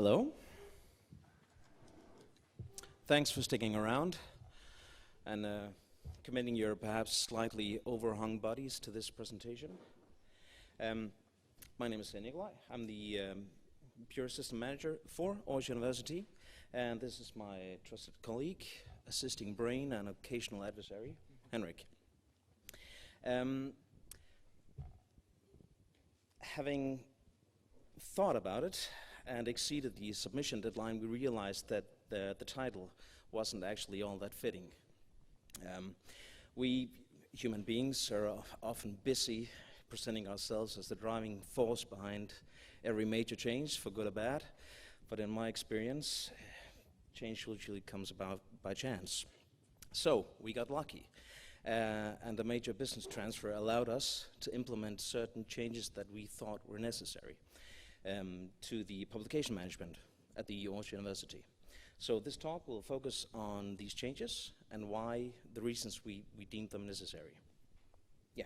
Hello. Thanks for sticking around and committing your perhaps slightly overhung bodies to this presentation. My name is Nikolai. I'm the Pure System Manager for Aarhus University, and this is my trusted colleague, assisting brain and occasional adversary, Henrik. Having thought about it and exceeded the submission deadline, we realized that the title wasn't actually all that fitting. We human beings are often busy presenting ourselves as the driving force behind every major change, for good or bad, but in my experience, change usually comes about by chance. So we got lucky, and a major business transfer allowed us to implement certain changes that we thought were necessary to the publication management at the Aarhus University. So this talk will focus on these changes and why, the reasons we deemed them necessary. Yeah.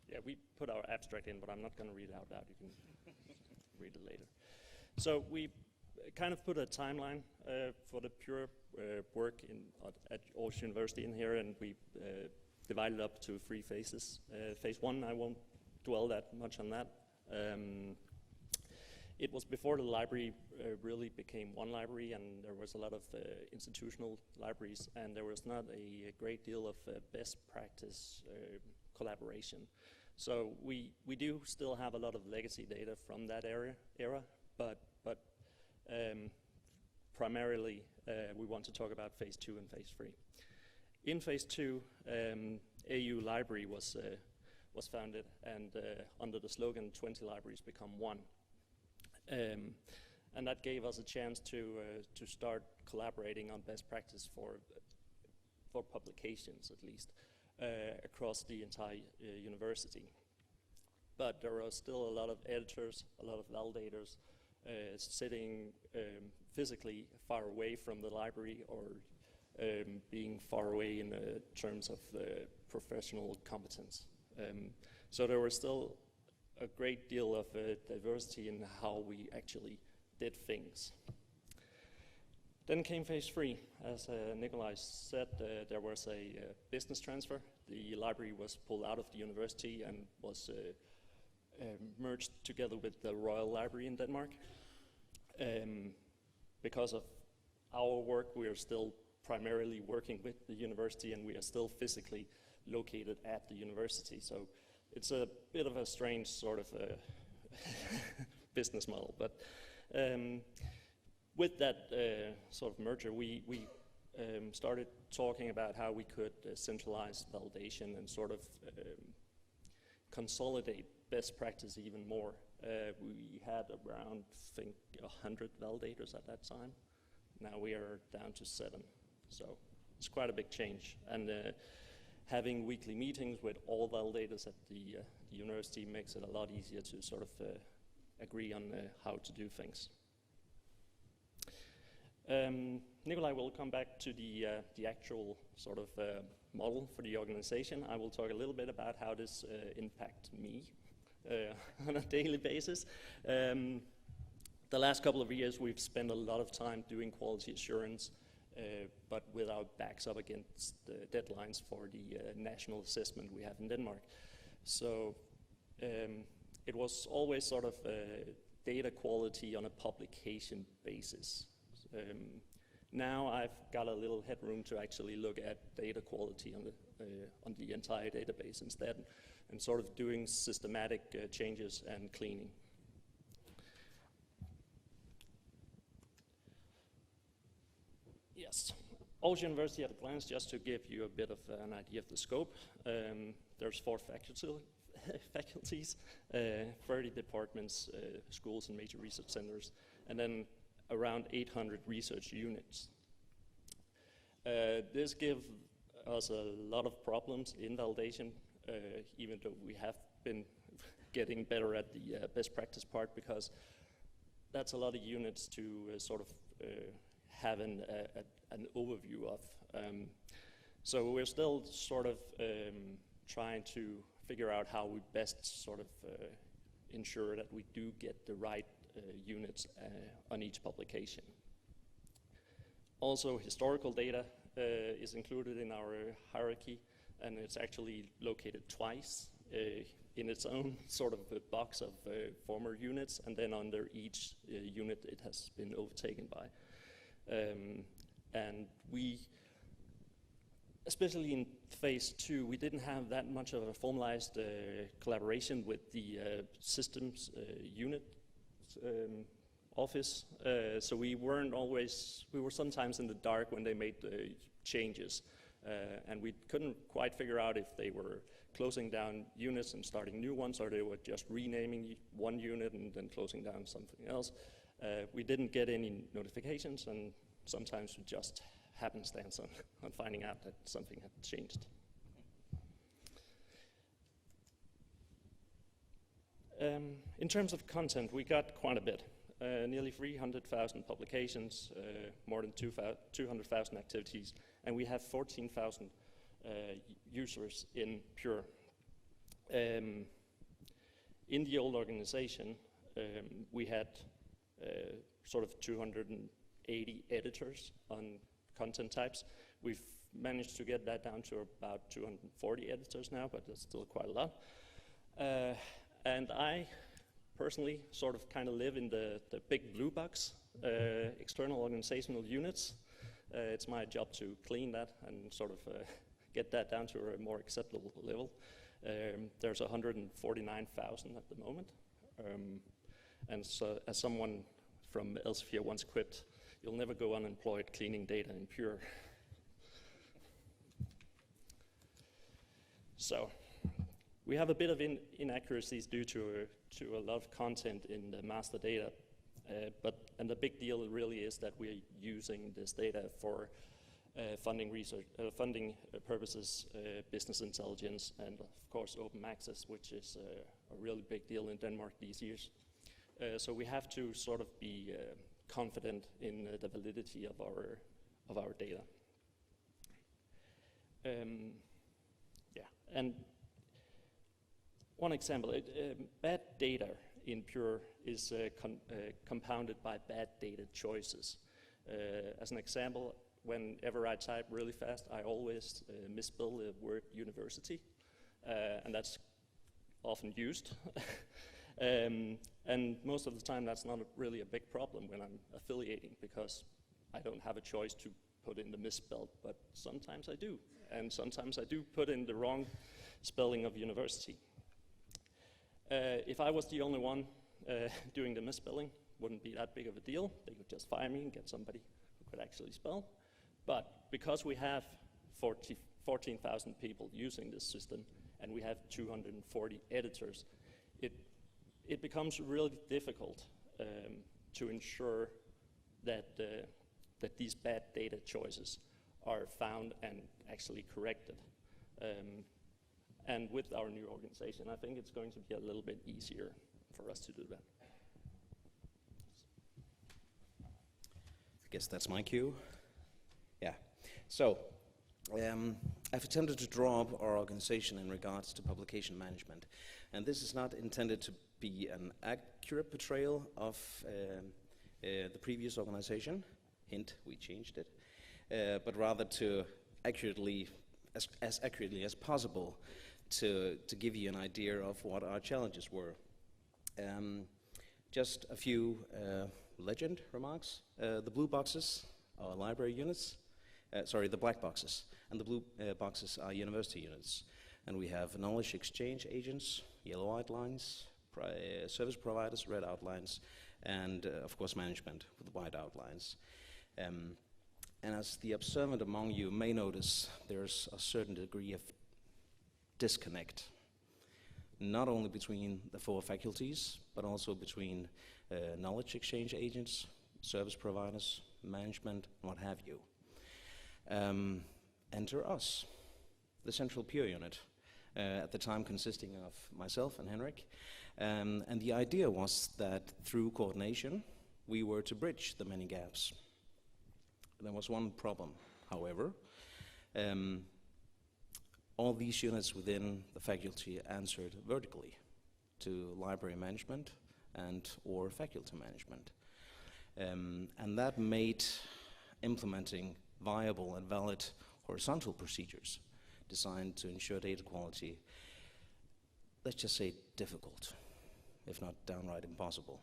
Yeah, we put our abstract in, but I'm not going to read it out loud. You can read it later. So we kind of put a timeline for the Pure work at Aarhus University in here, and we divided up to 3 phases. Phase 1, I won't dwell that much on that. It was before the library really became one library, and there was a lot of institutional libraries, and there was not a great deal of best practice collaboration. So we do still have a lot of legacy data from that era, but primarily we want to talk about phase 2 and phase 3. In phase 2, AU Library was founded, and under the slogan 20 libraries become one. And that gave us a chance to start collaborating on best practice for publications, at least, across the entire university. But there are still a lot of editors, a lot of validators sitting physically far away from the library, or being far away in terms of professional competence. So there was still a great deal of diversity in how we actually did things. Then came phase 3. As Nikolai said, there was a business transfer. The library was pulled out of the university and was merged together with the Royal Library in Denmark. Because of our work, we are still primarily working with the university, and we are still physically located at the university. So it's a bit of a strange sort of business model. But with that sort of merger, we started talking about how we could centralize validation and sort of consolidate best practice even more. We had around, I think, 100 validators at that time. Now we are down to 7. So it's quite a big change. And having weekly meetings with all validators at the university makes it a lot easier to sort of agree on how to do things. Nikolai will come back to the actual sort of model for the organization. I will talk a little bit about how this impacts me on a daily basis. The last couple of years, we've spent a lot of time doing quality assurance, but with our backs up against the deadlines for the national assessment we have in Denmark. So it was always sort of data quality on a publication basis. Now I've got a little headroom to actually look at data quality on the entire database instead, and sort of doing systematic changes and cleaning. Yes, Aarhus University at a glance, just to give you a bit of an idea of the scope. There's 4 faculties, 30 departments, schools and major research centers, and then around 800 research units. This gives us a lot of problems in validation, even though we have been getting better at the best practice part, because that's a lot of units to sort of have an overview of. So we're still sort of trying to figure out how we best sort of ensure that we do get the right units on each publication. Also, historical data is included in our hierarchy, and it's actually located twice in its own sort of a box of former units, and then under each unit it has been overtaken by. And we, especially in phase 2, we didn't have that much of a formalized collaboration with the systems unit office, so we were sometimes in the dark when they made the changes, and we couldn't quite figure out if they were closing down units and starting new ones, or they were just renaming one unit and then closing down something else. We didn't get any notifications, and sometimes we just happenstance on finding out that something had changed. In terms of content, we got quite a bit. Nearly 300,000 publications, more than 200,000 activities, and we have 14,000 users in Pure. In the old organization, we had sort of 280 editors on content types. We've managed to get that down to about 240 editors now, but that's still quite a lot. And I personally sort of kind of live in the big blue box, external organizational units. It's my job to clean that and sort of get that down to a more acceptable level. There's 149,000 at the moment. And so, as someone from Elsevier once quipped, you'll never go unemployed cleaning data in Pure. So, we have a bit of inaccuracies due to a lot of content in the master data, and the big deal really is that we're using this data for funding research, funding purposes, business intelligence, and of course open access, which is a really big deal in Denmark these years. So we have to sort of be confident in the validity of our data. Yeah, and one example, bad data in Pure is compounded by bad data choices. As an example, whenever I type really fast, I always misspell the word university, and that's often used. And most of the time that's not really a big problem when I'm affiliating, because I don't have a choice to put in the misspelled, but sometimes I do. And sometimes I do put in the wrong spelling of university. If I was the only one doing the misspelling, wouldn't be that big of a deal. They could just fire me and get somebody who could actually spell. But because we have 14,000 people using this system, and we have 240 editors, it becomes really difficult to ensure that that these bad data choices are found and actually corrected. And with our new organization, I think it's going to be a little bit easier for us to do that. I guess that's my cue. Yeah. So, I've attempted to draw up our organization in regards to publication management. And this is not intended to be an accurate portrayal of the previous organization. Hint, we changed it. But rather to accurately, as accurately as possible, to give you an idea of what our challenges were. Just a few legend remarks. The blue boxes are library units. The black boxes. And the blue boxes are university units. And we have knowledge exchange agents, yellow outlines, service providers, red outlines, and of course management with white outlines. And as the observant among you may notice, there's a certain degree of disconnect, not only between the four faculties, but also between knowledge exchange agents, service providers, management, and what have you. Enter us, the Central Pure unit, at the time consisting of myself and Henrik. And the idea was that through coordination, we were to bridge the many gaps. There was one problem, however. all these units within the faculty answered vertically to library management and or faculty management. And that made implementing viable and valid horizontal procedures designed to ensure data quality, let's just say, difficult, if not downright impossible.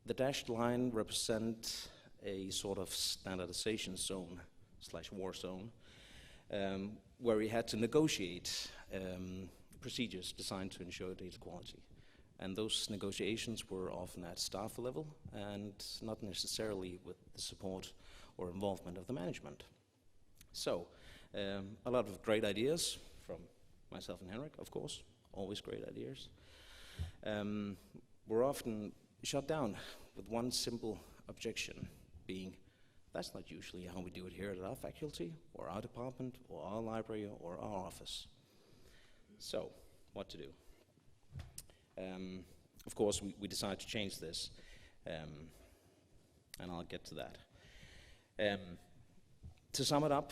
The dashed line represents a sort of standardization zone / war zone, where we had to negotiate procedures designed to ensure data quality. And those negotiations were often at staff level and not necessarily with the support or involvement of the management. So, a lot of great ideas from myself and Henrik, of course, always great ideas, were often shut down with one simple objection being, that's not usually how we do it here at our faculty, or our department, or our library, or our office. So, what to do? Of course, we decided to change this, and I'll get to that. To sum it up,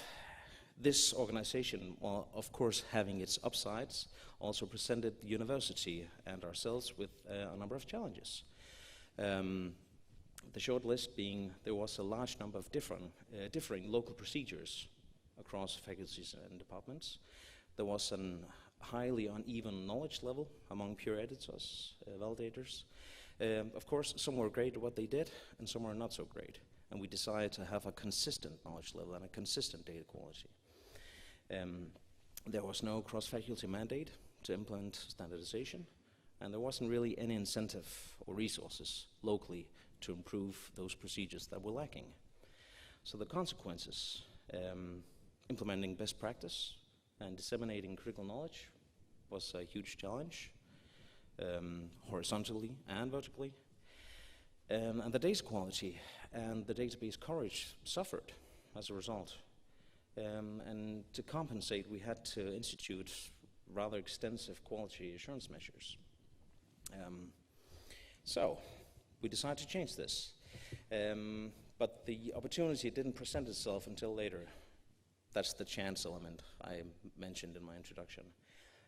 this organization, while of course having its upsides, also presented the university and ourselves with a number of challenges. The short list being there was a large number of differing local procedures across faculties and departments. There was an highly uneven knowledge level among peer editors, validators. Of course, some were great at what they did, and some were not so great. And we decided to have a consistent knowledge level and a consistent data quality. There was no cross-faculty mandate to implement standardization, and there wasn't really any incentive or resources locally to improve those procedures that were lacking. So the consequences, implementing best practice and disseminating critical knowledge was a huge challenge, horizontally and vertically. And the data quality and the database coverage suffered as a result. And to compensate, we had to institute rather extensive quality assurance measures. So we decided to change this. But the opportunity didn't present itself until later. That's the chance element I mentioned in my introduction.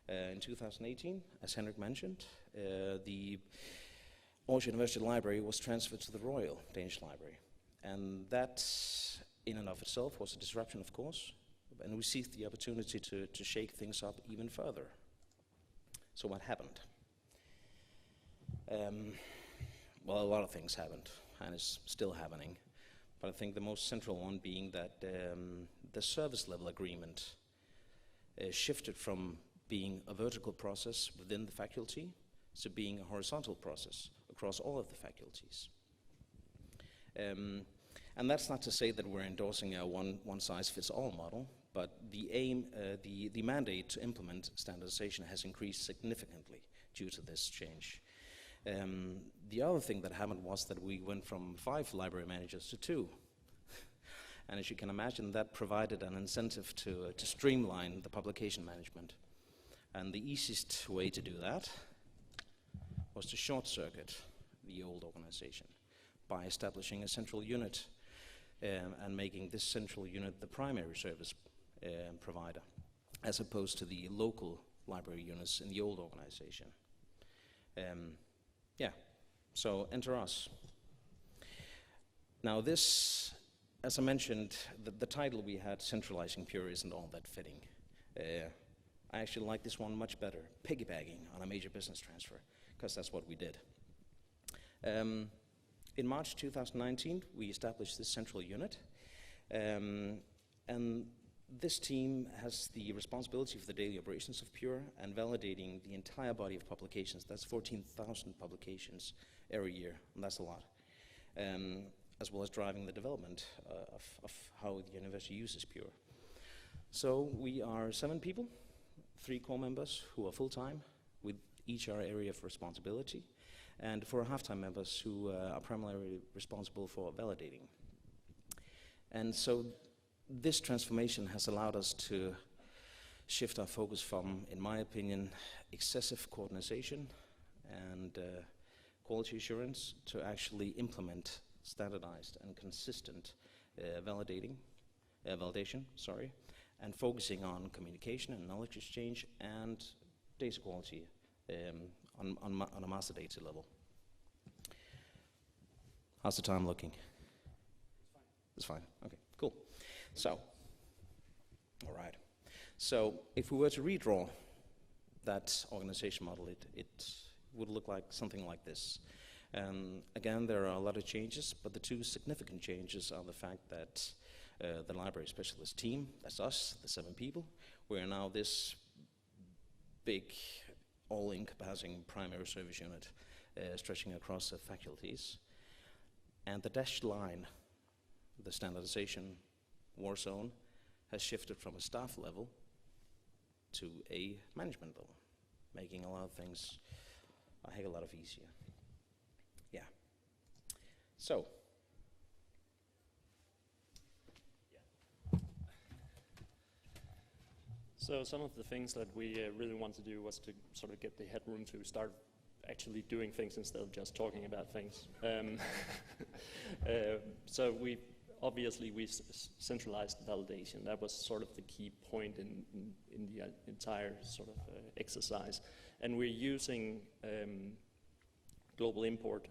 In 2018, as Henrik mentioned, the Aarhus University Library was transferred to the Royal Danish Library. And that, in and of itself, was a disruption, of course. And we seized the opportunity to shake things up even further. So what happened? Well, a lot of things happened, and is still happening. But I think the most central one being that the service level agreement shifted from being a vertical process within the faculty to being a horizontal process across all of the faculties. And that's not to say that we're endorsing a one-size-fits-all model, but the aim, the mandate to implement standardization has increased significantly due to this change. The other thing that happened was that we went from 5 library managers to 2. And as you can imagine, that provided an incentive to streamline the publication management. And the easiest way to do that was to short-circuit the old organization by establishing a central unit and making this central unit the primary service provider, as opposed to the local library units in the old organization. So enter us. Now this, as I mentioned, the title we had, Centralizing Pure, isn't all that fitting. I actually like this one much better, piggybacking on a major business transfer, because that's what we did. In March 2019, we established this central unit, and this team has the responsibility for the daily operations of Pure and validating the entire body of publications. That's 14,000 publications every year, and that's a lot. As well as driving the development of how the university uses Pure. So we are 7 people, 3 core members who are full-time, with each our area of responsibility, and 4 half-time members who are primarily responsible for validating. And so this transformation has allowed us to shift our focus from, in my opinion, excessive coordination and quality assurance to actually implement standardized and consistent validating validation, sorry, and focusing on communication and knowledge exchange and data quality on a master data level. How's the time looking? It's fine. Okay, cool. So, all right. So if we were to redraw that organization model, it would look like something like this. Again, there are a lot of changes, but the two significant changes are the fact that the library specialist team, that's us, the 7 people, we are now this big, all-encompassing primary service unit stretching across the faculties. And the dashed line, the standardization war zone, has shifted from a staff level to a management level, making a lot of things a heck of a lot easier. Yeah. So. So some of the things that we really want to do was to sort of get the headroom to start actually doing things instead of just talking about things. So we centralized validation. That was sort of the key point in the entire sort of exercise. And we're using global import,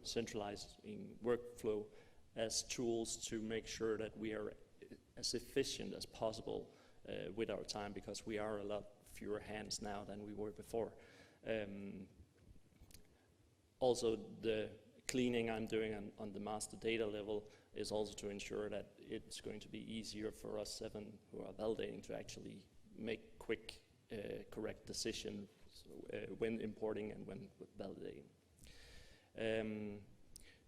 centralizing workflow as tools to make sure that we are as efficient as possible with our time, because we are a lot fewer hands now than we were before. Also, the cleaning I'm doing on the master data level is also to ensure that it's going to be easier for us 7 who are validating to actually make quick, correct decisions when importing and when validating.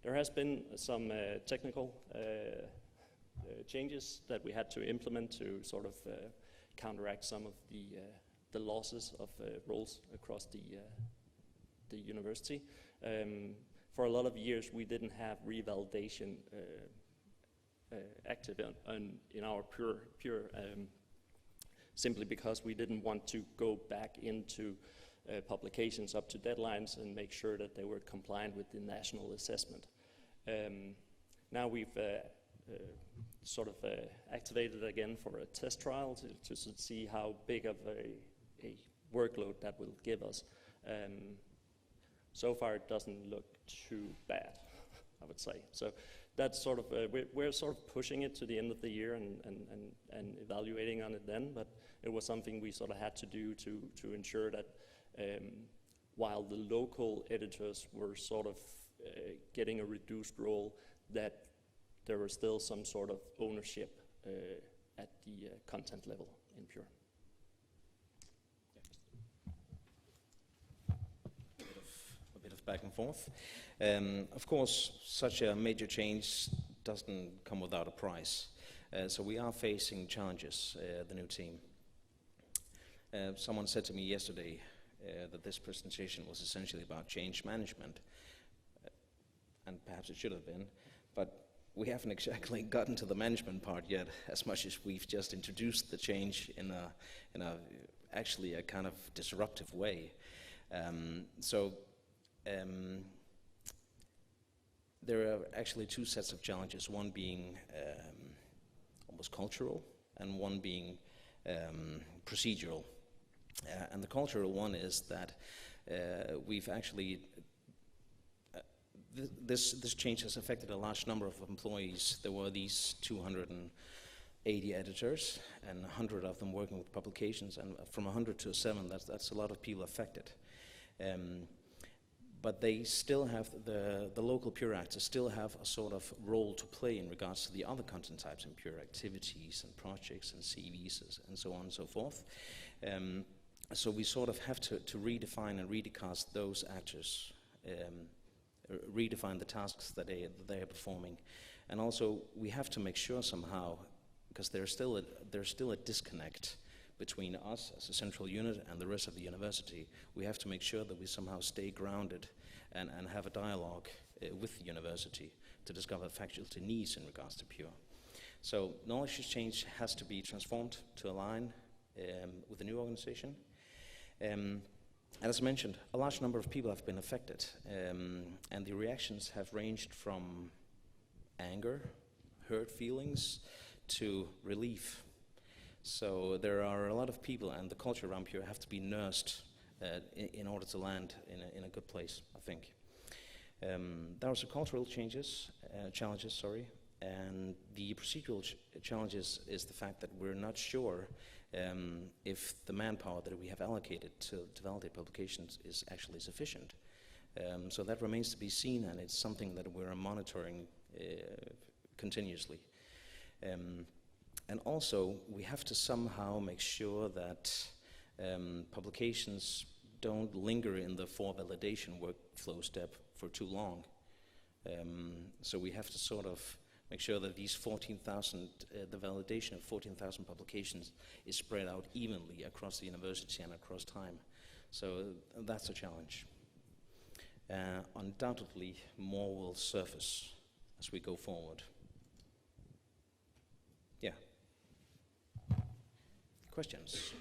There has been some technical changes that we had to implement to sort of counteract some of the losses of roles across the university. For a lot of years, we didn't have revalidation active in our pure simply because we didn't want to go back into publications up to deadlines and make sure that they were compliant with the national assessment. Now we've sort of activated again for a test trial to see how big of a workload that will give us. So far, it doesn't look too bad, I would say. So that's sort of, we're sort of pushing it to the end of the year and evaluating on it then, but it was something we sort of had to do to ensure that while the local editors were sort of getting a reduced role, that there was still some sort of ownership at the content level in Pure. A bit of back and forth. Of course, such a major change doesn't come without a price. So we are facing challenges, the new team. Someone said to me yesterday that this presentation was essentially about change management, and perhaps it should have been, but we haven't exactly gotten to the management part yet, as much as we've just introduced the change in a actually a kind of disruptive way. There are actually 2 sets of challenges, one being almost cultural and one being procedural. And the cultural one is that we've actually this change has affected a large number of employees. There were these 280 editors and 100 of them working with publications, and from 100 to 7, that's a lot of people affected. But they still have, the local Pure actors still have a sort of role to play in regards to the other content types in Pure, activities and projects and CVs and so on and so forth. So we sort of have to redefine and recast those actors, redefine the tasks that they are performing. And also we have to make sure somehow, because there's still a disconnect between us as a central unit and the rest of the university. We have to make sure that we somehow stay grounded and have a dialogue with the university to discover faculty needs in regards to Pure. So knowledge exchange has to be transformed to align with the new organization. And as mentioned, a large number of people have been affected, and the reactions have ranged from anger, hurt feelings, to relief. So there are a lot of people, and the culture around Pure have to be nursed in order to land in a good place, I think. There are some cultural challenges, and the procedural challenges is the fact that we're not sure if the manpower that we have allocated to validate publications is actually sufficient. So that remains to be seen, and it's something that we're monitoring continuously. And also, we have to somehow make sure that publications don't linger in the for-validation workflow step for too long. So we have to sort of make sure that these 14,000, the validation of 14,000 publications is spread out evenly across the university and across time. So that's a challenge. Undoubtedly, more will surface as we go forward. Yeah. Questions?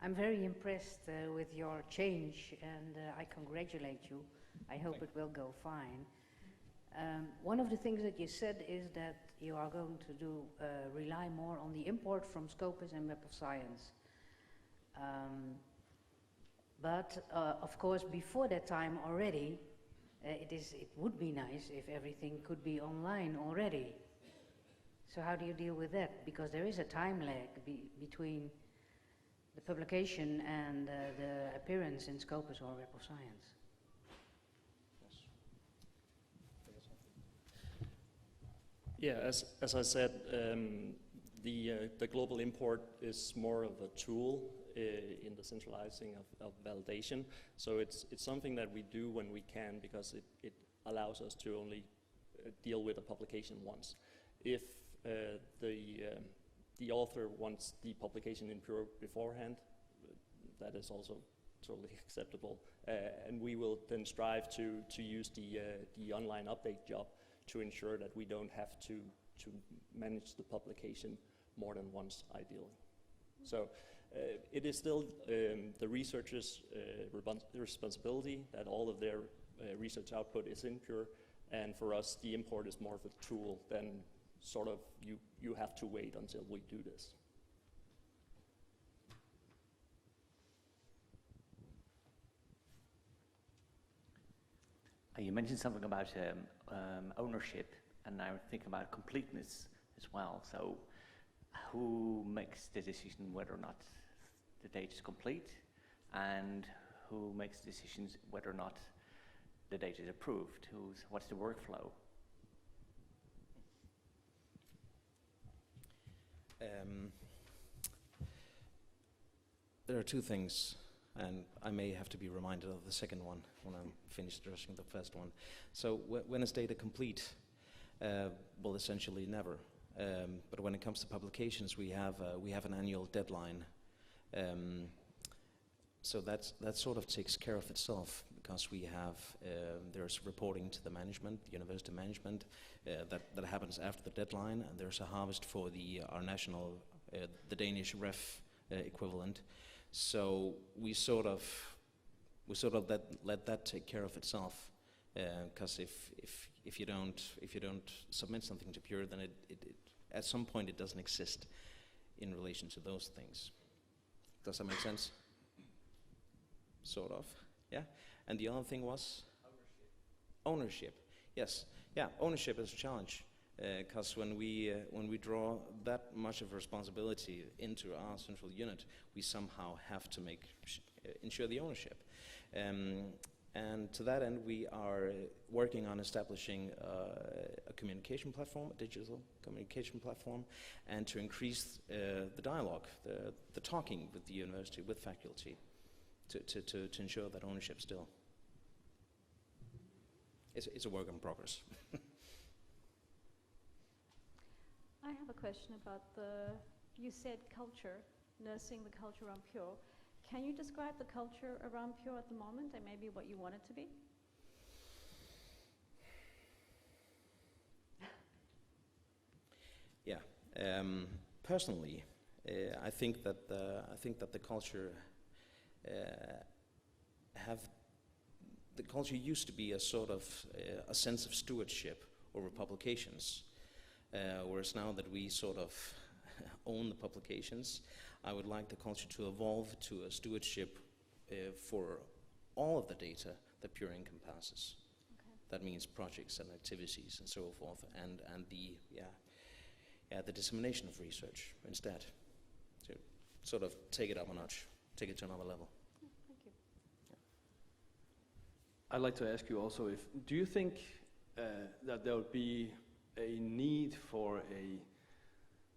I'm very impressed with your change, and I congratulate you. I hope it will go fine. One of the things that you said is that you are going to rely more on the import from Scopus and Web of Science. But of course, before that time already, it would be nice if everything could be online already. So how do you deal with that? Because there is a time lag between the publication and the appearance in Scopus or Web of Science. Yeah, as I said, the global import is more of a tool in the centralizing of validation. So it's something that we do when we can, because it allows us to only deal with a publication once. If the author wants the publication in Pure beforehand, that is also totally acceptable. And we will then strive to use the online update job to ensure that we don't have to manage the publication more than once, ideally. So it is still the researcher's responsibility that all of their research output is in Pure, and for us the import is more of a tool than sort of you have to wait until we do this. You mentioned something about ownership, and I think about completeness as well. So who makes the decision whether or not the data is complete, and who makes decisions whether or not the data is approved? What's the workflow? There are two things, and I may have to be reminded of the second one when I'm finished addressing the first one. So when is data complete? Well, essentially never. But when it comes to publications, we have an annual deadline. So that sort of takes care of itself, because we have there's reporting to the management, the university management, that happens after the deadline, and there's a harvest for our national, the Danish ref equivalent. So we sort of let that take care of itself, because if you don't submit something to Pure, then it at some point it doesn't exist in relation to those things. Does that make sense? Sort of, yeah. And the other thing was ownership. Yes, yeah. Ownership is a challenge, because when we draw that much of responsibility into our central unit, we somehow have to ensure the ownership. And to that end, we are working on establishing a communication platform, a digital communication platform, and to increase the dialogue, the talking with the university, with faculty, to ensure that ownership still. It's a work in progress. I have a question about you said culture, nursing the culture around Pure. Can you describe the culture around Pure at the moment, and maybe what you want it to be? Yeah. Personally, I think that the culture the culture used to be a sort of a sense of stewardship over publications, whereas now that we sort of own the publications, I would like the culture to evolve to a stewardship for all of the data that Pure encompasses. Okay. That means projects and activities and so forth, and the dissemination of research instead. So sort of take it up a notch, take it to another level. Yeah, thank you. I'd like to ask you also, do you think that there would be a need for a,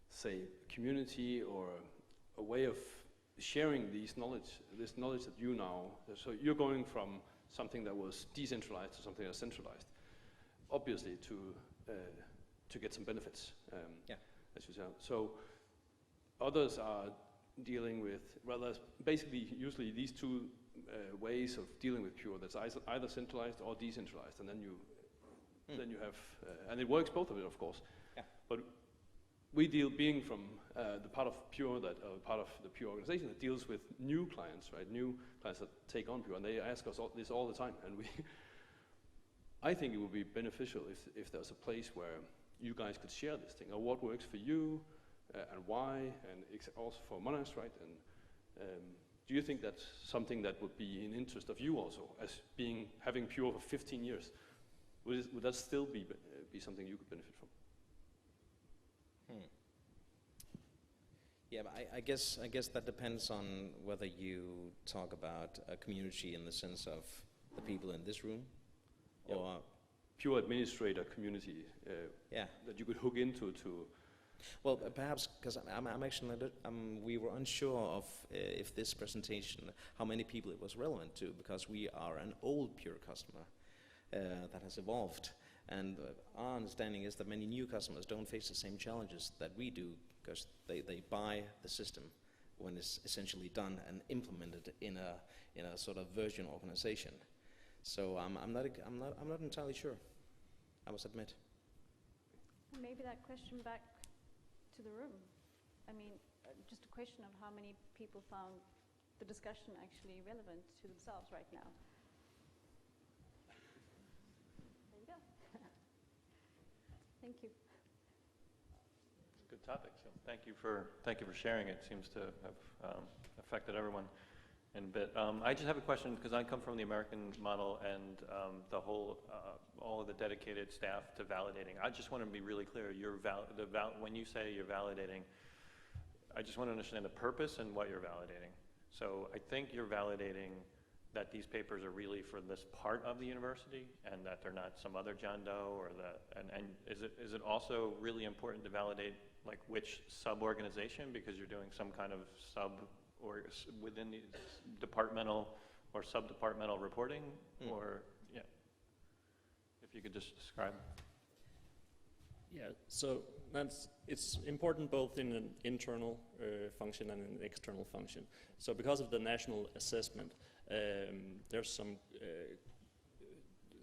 say, community or a way of sharing this knowledge that you now, so you're going from something that was decentralized to something that's centralized, obviously to get some benefits, as you said. So others are dealing with, basically usually these two ways of dealing with Pure, that's either centralized or decentralized, and then you have, and it works both of it, of course. Yeah. But we deal, being from the part of Pure part of the Pure organization that deals with new clients, right? New clients that take on Pure, and they ask us this all the time, and I think it would be beneficial if there's a place where you guys could share this thing, or what works for you, and why, and also for Monash, right? And do you think that's something that would be in interest of you also, as having Pure for 15 years? Would that still be something you could benefit from? Yeah, but I guess that depends on whether you talk about a community in the sense of the people in this room, or Pure administrator community that you could hook into to. Well, perhaps because I'm actually we were unsure of if this presentation, how many people it was relevant to, because we are an old Pure customer that has evolved, and our understanding is that many new customers don't face the same challenges that we do, because they buy the system when it's essentially done and implemented in a sort of version organization. So I'm not entirely sure, I must admit. Maybe that question back to the room. I mean, just a question of how many people found the discussion actually relevant to themselves right now. There you go. Thank you. It's a good topic. So thank you for sharing. It seems to have affected everyone in a bit. I just have a question, because I come from the American model and the whole all of the dedicated staff to validating. I just want to be really clear. When you say you're validating, I just want to understand the purpose and what you're validating. So I think you're validating that these papers are really for this part of the university, and that they're not some other John Doe, or that. And is it also really important to validate like which sub-organization, because you're doing some kind of or within the departmental or sub-departmental reporting, or if you could just describe. Yeah, so it's important both in an internal function and an external function. So because of the national assessment, there's some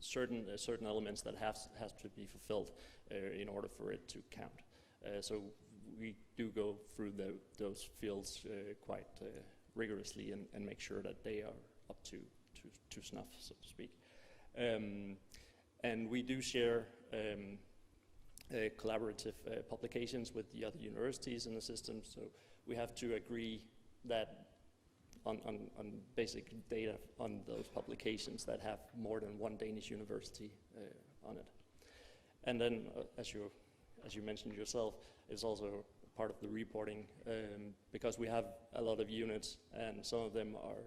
certain elements that has to be fulfilled in order for it to count. So we do go through those fields quite rigorously and make sure that they are up to snuff, so to speak. And we do share collaborative publications with the other universities in the system, so we have to agree that on basic data on those publications that have more than one Danish university on it. And then, as you mentioned yourself, it's also part of the reporting, because we have a lot of units, and some of them are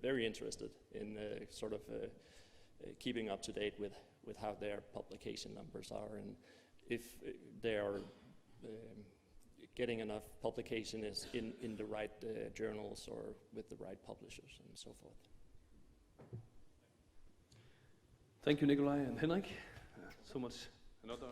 very interested in sort of keeping up to date with how their publication numbers are, and if they are getting enough publication is in the right journals or with the right publishers and so forth. Thank you, Nikolai and Henrik. So much. Another